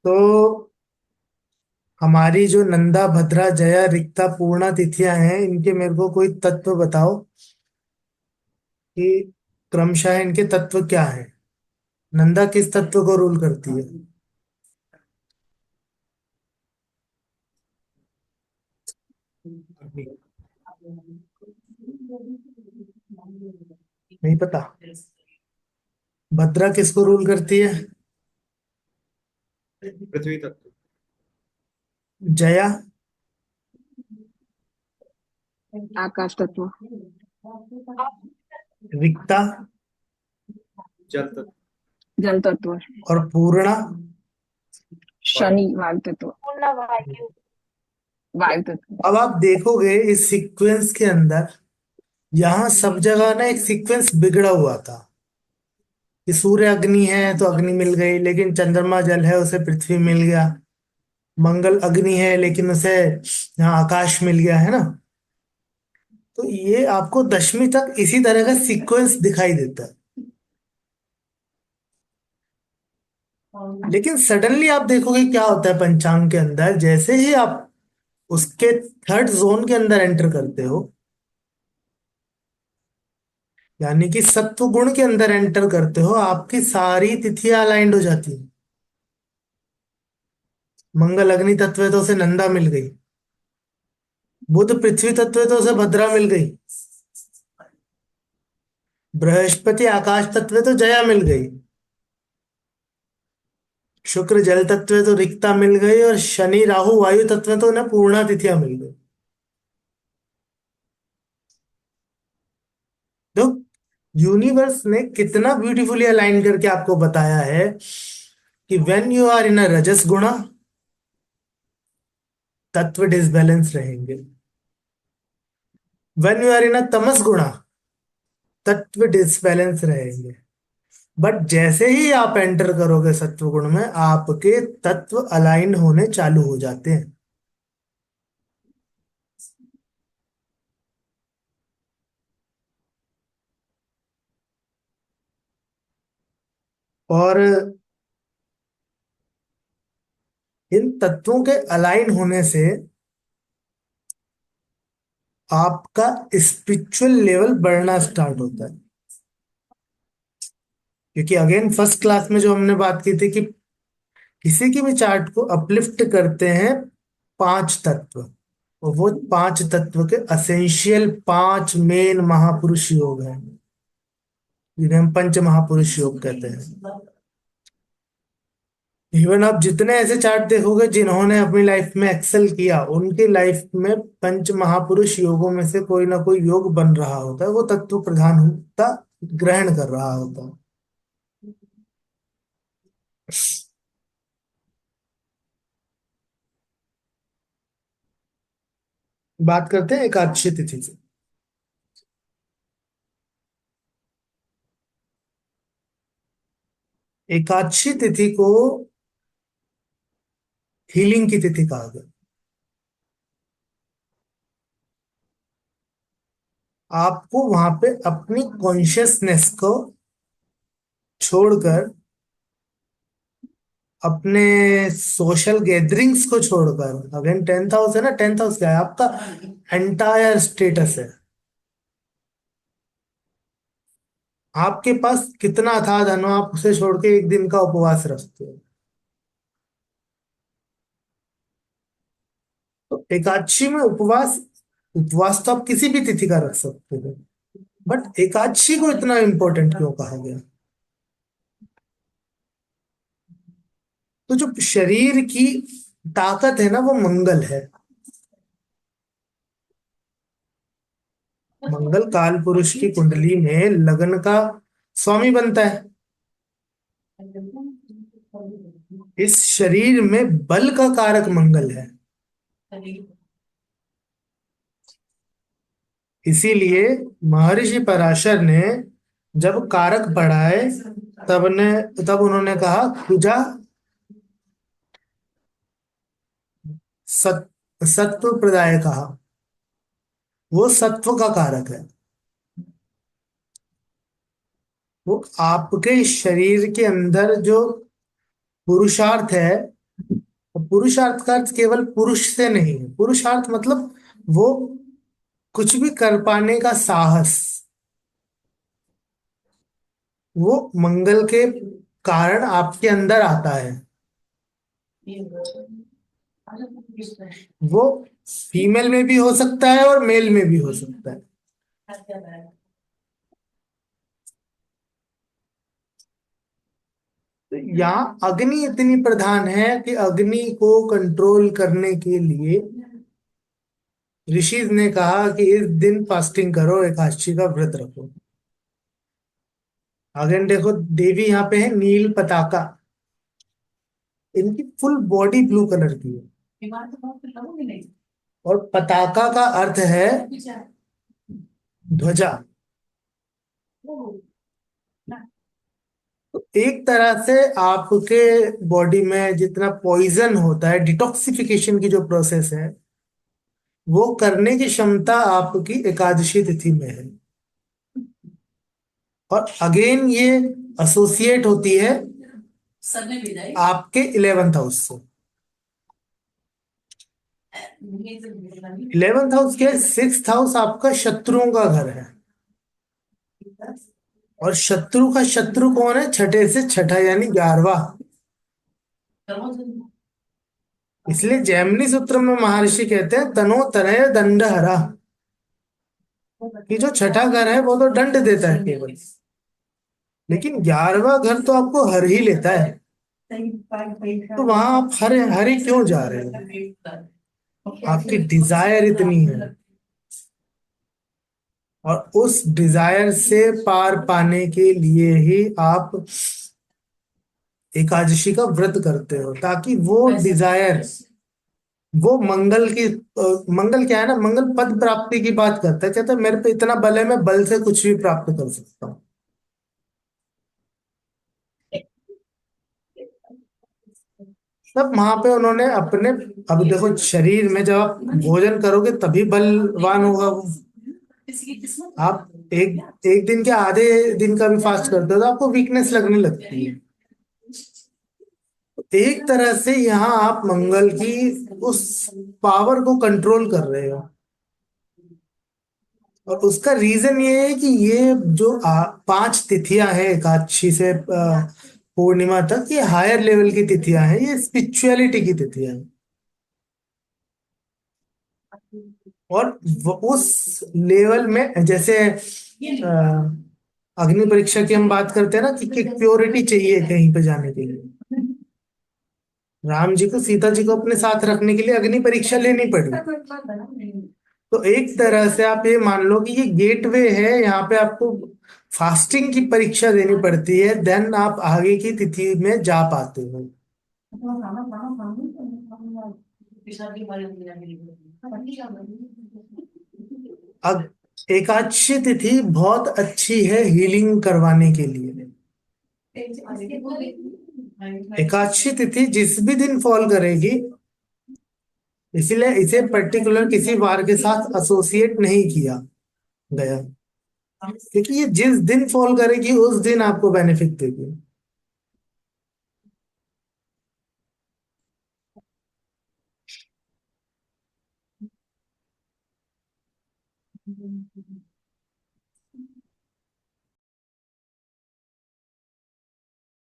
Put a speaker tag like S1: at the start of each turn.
S1: तो हमारी जो नंदा भद्रा जया रिक्ता पूर्णा तिथियां हैं, इनके मेरे को कोई तत्व बताओ कि क्रमशः इनके तत्व क्या है। नंदा किस तत्व को रूल करती है? नहीं पता। भद्रा किसको रूल करती है?
S2: पृथ्वी तत्व।
S1: जया?
S3: आकाश तत्व।
S1: रिक्ता?
S2: जल तत्व।
S3: जल तत्व।
S1: और पूर्णा?
S3: शनि वायु तत्व। वायु तत्व।
S1: अब आप देखोगे इस सीक्वेंस के अंदर, यहाँ सब जगह ना एक सीक्वेंस बिगड़ा हुआ था कि सूर्य अग्नि है तो अग्नि मिल गई, लेकिन चंद्रमा जल है उसे पृथ्वी मिल गया। मंगल अग्नि है लेकिन उसे यहाँ आकाश मिल गया, है ना। तो ये आपको दशवीं तक इसी तरह का सीक्वेंस दिखाई देता है। लेकिन सडनली आप देखोगे क्या होता है पंचांग के अंदर, जैसे ही आप उसके थर्ड जोन के अंदर एंटर करते हो, यानी कि सत्व गुण के अंदर एंटर करते हो, आपकी सारी तिथियां अलाइंड हो जाती है। मंगल अग्नि तत्व है तो उसे नंदा मिल गई। बुध पृथ्वी तत्व है तो उसे भद्रा मिल गई। बृहस्पति आकाश तत्व है तो जया मिल गई। शुक्र जल तत्व है तो रिक्ता मिल गई, और शनि राहु वायु तत्व है तो उन्हें पूर्णा तिथियां मिल गई। तो यूनिवर्स ने कितना ब्यूटीफुली अलाइन करके आपको बताया है कि व्हेन यू आर इन अ रजस गुणा, तत्व डिसबैलेंस रहेंगे। व्हेन यू आर इन अ तमस गुणा, तत्व डिसबैलेंस रहेंगे। बट जैसे ही आप एंटर करोगे सत्व गुण में, आपके तत्व अलाइन होने चालू हो जाते हैं। और इन तत्वों के अलाइन होने से आपका स्पिरिचुअल लेवल बढ़ना स्टार्ट होता है। क्योंकि अगेन फर्स्ट क्लास में जो हमने बात की थी कि किसी की भी चार्ट को अपलिफ्ट करते हैं पांच तत्व, और वो पांच तत्व के असेंशियल पांच मेन महापुरुष योग हैं, जिन्हें हम पंच महापुरुष योग कहते हैं। इवन आप जितने ऐसे चार्ट देखोगे जिन्होंने अपनी लाइफ में एक्सेल किया, उनकी लाइफ में पंच महापुरुष योगों में से कोई ना कोई योग बन रहा होता है, वो तत्व प्रधान होता ग्रहण कर रहा होता है। बात करते हैं एकादशी तिथि से। एकादशी तिथि को हीलिंग की तिथि कहा गया। आपको वहां पे अपनी कॉन्शियसनेस को छोड़कर, अपने सोशल गैदरिंग्स को छोड़कर, अगेन टेंथ हाउस है ना, टेंथ हाउस क्या है? आपका एंटायर स्टेटस है। आपके पास कितना था धन हो, आप उसे छोड़ के एक दिन का उपवास रखते हो। तो एकादशी में उपवास, उपवास तो आप किसी भी तिथि का रख सकते हो, बट एकादशी को इतना इंपॉर्टेंट क्यों कहा गया? तो जो शरीर की ताकत है ना, वो मंगल है। मंगल काल पुरुष की कुंडली में लगन का स्वामी बनता है। इस शरीर में बल का कारक मंगल है। इसीलिए महर्षि पराशर ने जब कारक पढ़ाए, तब उन्होंने कहा कुजा सत, सत्व प्रदाय कहा। वो सत्व का कारक है। वो आपके शरीर के अंदर जो पुरुषार्थ है, पुरुषार्थ का अर्थ केवल पुरुष से नहीं है। पुरुषार्थ मतलब वो कुछ भी कर पाने का साहस, वो मंगल के कारण आपके अंदर आता है। वो फीमेल में भी हो सकता है और मेल में भी हो सकता है। तो यहाँ अग्नि इतनी प्रधान है कि अग्नि को कंट्रोल करने के लिए ऋषि ने कहा कि इस दिन फास्टिंग करो, एकादशी का व्रत रखो। अगेन देखो, देवी यहाँ पे है नील पताका, इनकी फुल बॉडी ब्लू कलर की है। और पताका का अर्थ है ध्वजा। तो एक तरह से आपके बॉडी में जितना पॉइजन होता है, डिटॉक्सिफिकेशन की जो प्रोसेस है, वो करने की क्षमता आपकी एकादशी तिथि में है। और अगेन ये एसोसिएट होती है आपके 11th हाउस से। 11th हाउस के 6th हाउस आपका शत्रुओं का घर है। और शत्रु का शत्रु कौन है? छठे से छठा यानी 11वां। इसलिए जैमिनी सूत्र में महर्षि कहते हैं तनो तनय दंड हरा, कि जो छठा घर है वो तो दंड देता है केवल, लेकिन 11वां घर तो आपको हर ही लेता है। तो वहां आप हरे हरे क्यों जा रहे हो? आपकी डिजायर इतनी है, और उस डिजायर से पार पाने के लिए ही आप एकादशी का व्रत करते हो, ताकि वो डिजायर, वो मंगल की मंगल क्या है ना, मंगल पद प्राप्ति की बात करता है। कहता है मेरे पे इतना बल है, मैं बल से कुछ भी प्राप्त कर सकता हूँ। तब वहां पे उन्होंने अपने, अब देखो शरीर में जब आप भोजन करोगे तभी बलवान होगा वो। आप एक एक दिन के आधे दिन का भी फास्ट करते हो तो आपको वीकनेस लगने लगती है। एक तरह से यहाँ आप मंगल की उस पावर को कंट्रोल कर रहे हो। और उसका रीजन ये है कि ये जो 5 तिथियां हैं एकादशी से पूर्णिमा तक, ये हायर लेवल की तिथियां हैं, ये स्पिरिचुअलिटी की तिथियां हैं। और उस लेवल में जैसे अग्नि परीक्षा की हम बात करते हैं ना, कि प्योरिटी चाहिए कहीं पे जाने के लिए। राम जी को, सीता जी को अपने साथ रखने के लिए अग्नि परीक्षा लेनी पड़ी। तो एक तरह से आप ये मान लो कि ये गेटवे है, यहाँ पे आपको फास्टिंग की परीक्षा देनी पड़ती है, देन आप आगे की तिथि में जा पाते हो। अब एकादशी तिथि बहुत अच्छी है हीलिंग करवाने के लिए। एकादशी तिथि जिस भी दिन फॉल करेगी, इसीलिए इसे पर्टिकुलर किसी वार के साथ एसोसिएट नहीं किया गया, क्योंकि ये जिस दिन फॉल करेगी उस दिन आपको बेनिफिट देगी।